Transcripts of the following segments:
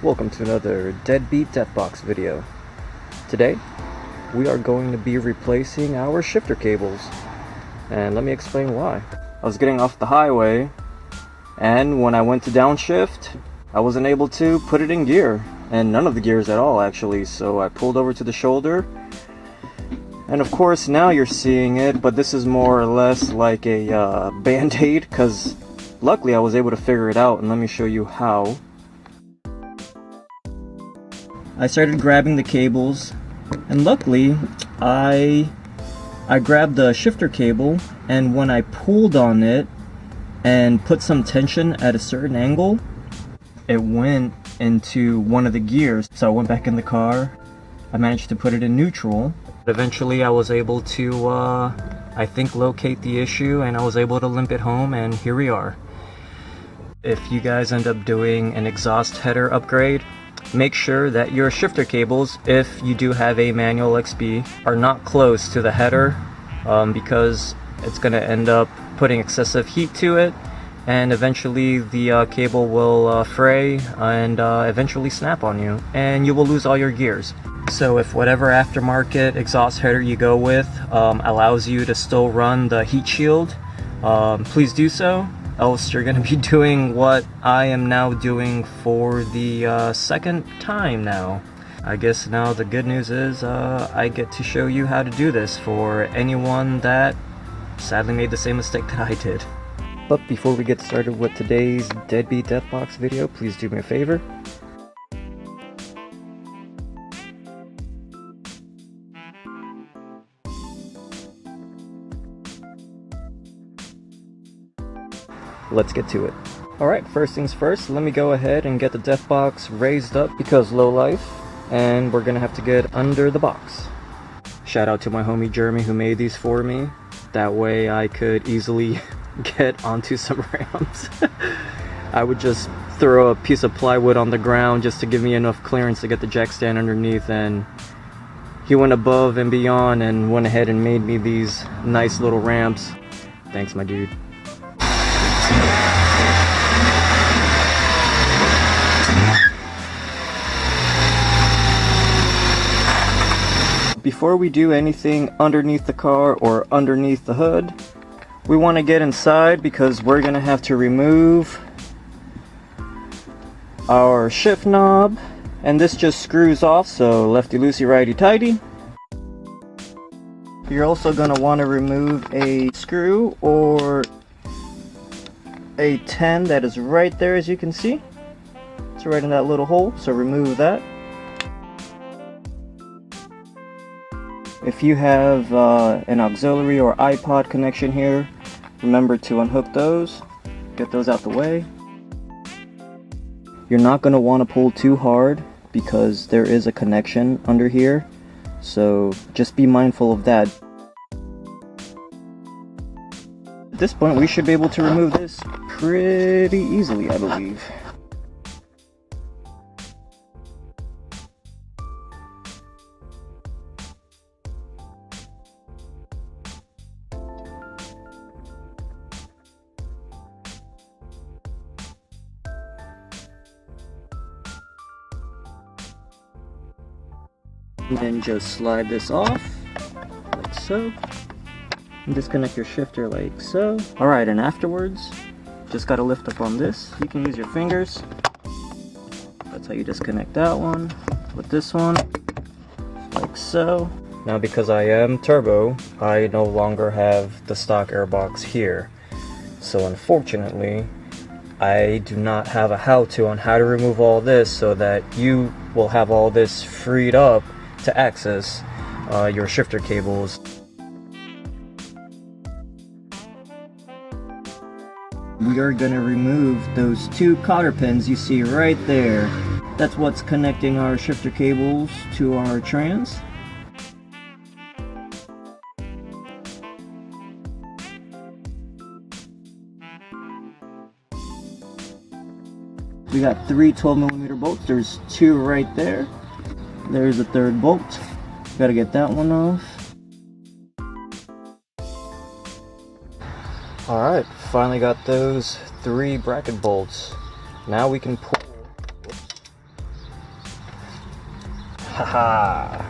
Welcome to another Deadbeat DEATHbX video. Today, we are going to be replacing our shifter cables. And let me explain why. I was getting off the highway, and when I went to downshift, I wasn't able to put it in gear. And none of the gears at all, actually. So I pulled over to the shoulder. And of course, now you're seeing it, but this is more or less like a band-aid, because luckily I was able to figure it out, and let me show you how. I started grabbing the cables, and luckily I grabbed the shifter cable, and when I pulled on it and put some tension at a certain angle, it went into one of the gears. So I went back in the car, I managed to put it in neutral. Eventually I was able to I think locate the issue, and I was able to limp it home, and here we are. If you guys end up doing an exhaust header upgrade, make sure that your shifter cables, if you do have a manual XB, are not close to the header, because it's going to end up putting excessive heat to it, and eventually the cable will fray and eventually snap on you, and you will lose all your gears. So if whatever aftermarket exhaust header you go with allows you to still run the heat shield, please do so. Else you're going to be doing what I am now doing for the second time now. I guess now the good news is I get to show you how to do this for anyone that sadly made the same mistake that I did. But before we get started with today's Deadbeat DEATHbX video, please do me a favor. Let's get to it. Alright, first things first, let me go ahead and get the DEATHbX raised up because low life, and we're gonna have to get under the box. Shout out to my homie Jeremy who made these for me. That way I could easily get onto some ramps. I would just throw a piece of plywood on the ground just to give me enough clearance to get the jack stand underneath, and he went above and beyond and went ahead and made me these nice little ramps. Thanks, my dude. Before we do anything underneath the car or underneath the hood, we want to get inside because we're going to have to remove our shift knob, and this just screws off, so lefty loosey righty tighty. You're also going to want to remove a screw or a 10 that is right there, as you can see. It's right in that little hole, so remove that. If you have an auxiliary or iPod connection here, remember to unhook those, get those out the way. You're not going to want to pull too hard because there is a connection under here, so just be mindful of that. At this point we should be able to remove this pretty easily, I believe. And then just slide this off, like so. And disconnect your shifter like so. Alright, and afterwards, just gotta lift up on this. You can use your fingers. That's how you disconnect that one. With this one, like so. Now because I am turbo, I no longer have the stock airbox here. So unfortunately, I do not have a how-to on how to remove all this so that you will have all this freed up to access your shifter cables. We are going to remove those two cotter pins you see right there. That's what's connecting our shifter cables to our trans. We got three 12mm bolts. There's two right there. There's a third bolt. Gotta get that one off. Alright, finally got those three bracket bolts. Now we can pull Haha.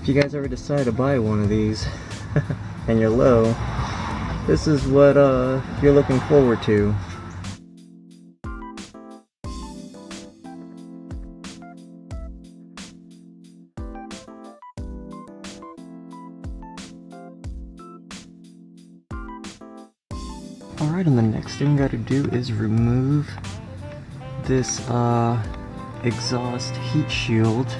If you guys ever decide to buy one of these and you're low, this is what you're looking forward to. Alright, and the next thing we gotta do is remove this exhaust heat shield.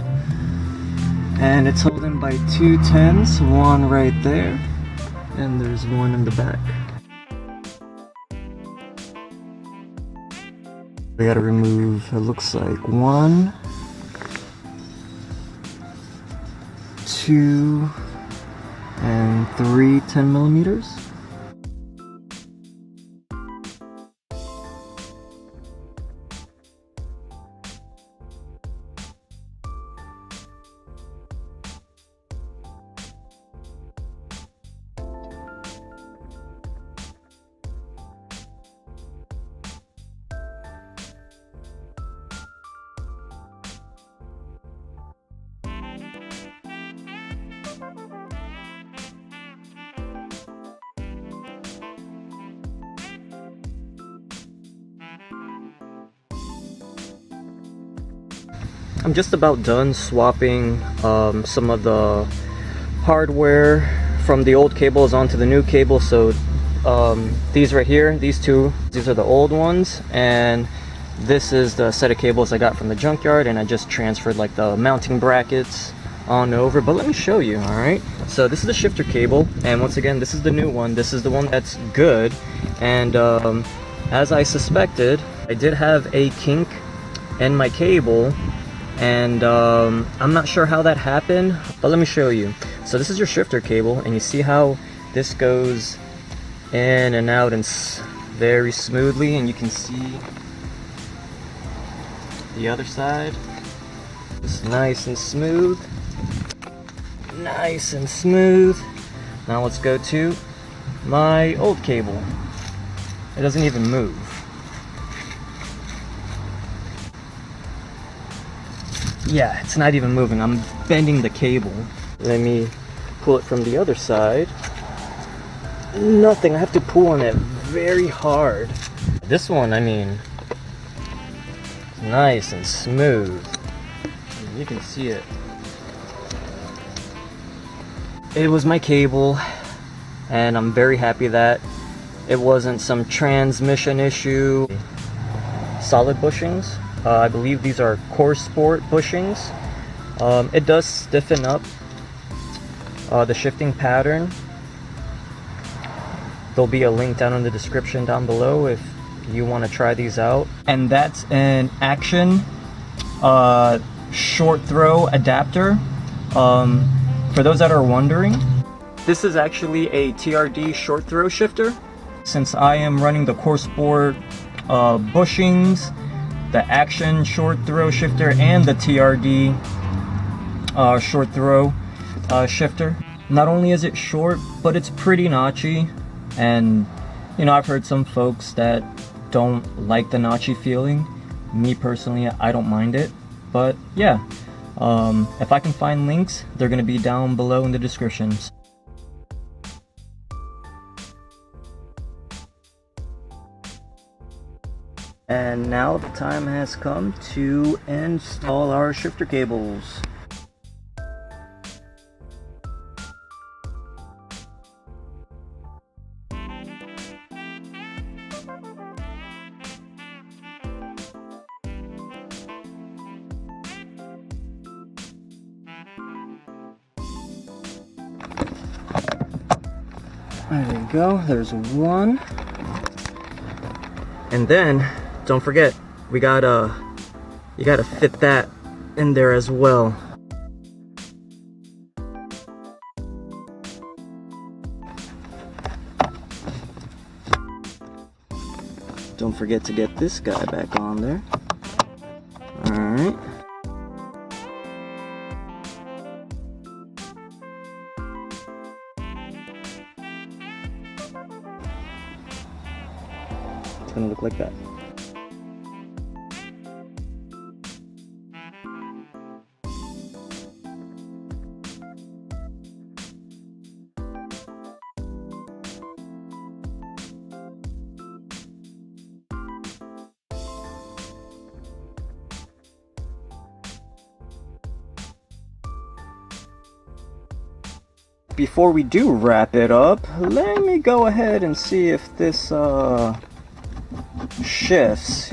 And it's held in by two 10s, one right there, and there's one in the back. We gotta remove, it looks like 1, 2, and 3 10mm. I'm just about done swapping some of the hardware from the old cables onto the new cable. So these right here, these are the old ones, and this is the set of cables I got from the junkyard, and I just transferred like the mounting brackets on over. But let me show you. All right, so this is the shifter cable, and once again, this is the new one. This is the one that's good, and as I suspected, I did have a kink in my cable, and I'm not sure how that happened, but let me show you. So this is your shifter cable, and you see how this goes in and out and very smoothly, and you can see the other side. It's nice and smooth. Nice and smooth. Now let's go to my old cable. It doesn't even move. Yeah, it's not even moving. I'm bending the cable. Let me pull it from the other side. Nothing. I have to pull on it very hard. This one, I mean, nice and smooth. You can see it. It was my cable, and I'm very happy that it wasn't some transmission issue. Solid bushings. I believe these are CORSPPORT bushings. It does stiffen up the shifting pattern. There'll be a link down in the description down below if you want to try these out. And that's an AXXTION short throw adapter. For those that are wondering, this is actually a TRD short throw shifter. Since I am running the CORSPPORT bushings, the AXXTION short throw shifter, and the TRD short throw shifter. Not only is it short, but it's pretty notchy, and you know, I've heard some folks that don't like the notchy feeling. Me personally, I don't mind it, but yeah, if I can find links, they're gonna be down below in the descriptions. And now the time has come to install our shifter cables. There you go, there's one. And then, don't forget, you gotta fit that in there as well. Don't forget to get this guy back on there. Alright. It's gonna look like that. Before we do wrap it up, let me go ahead and see if this shifts.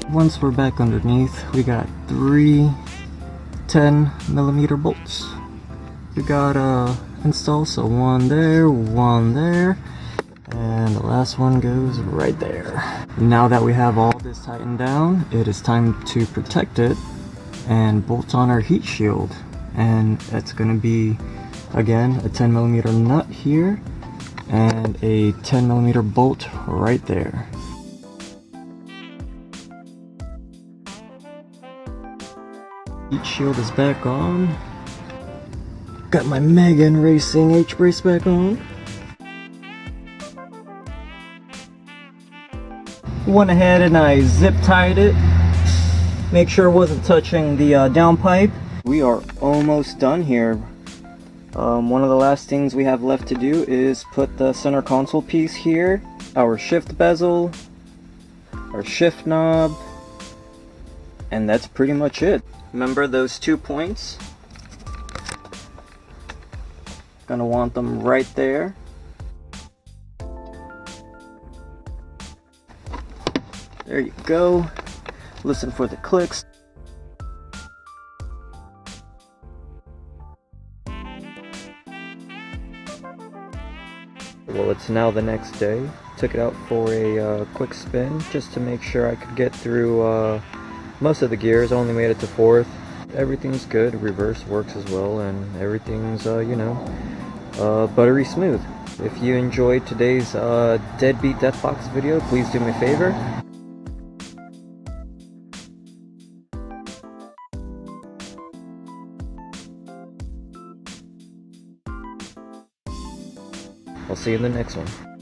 Once we're back underneath, we got 3 10mm bolts. We got installed, so one there, and the last one goes right there. Now that we have all this tightened down, it is time to protect it and bolt on our heat shield. And it's going to be, again, a 10mm nut here and a 10mm bolt right there. Heat shield is back on. Got my Megan Racing H-brace back on. Went ahead and I zip tied it. Make sure it wasn't touching the downpipe. We are almost done here. One of the last things we have left to do is put the center console piece here, our shift bezel, our shift knob, and that's pretty much it. Remember those 2 points? Gonna want them right there. There you go. Listen for the clicks. Well, it's now the next day. Took it out for a quick spin just to make sure I could get through most of the gears. I only made it to 4th. Everything's good. Reverse works as well, and everything's you know, buttery smooth. If you enjoyed today's Deadbeat DEATHbX video, please do me a favor. I'll see you in the next one.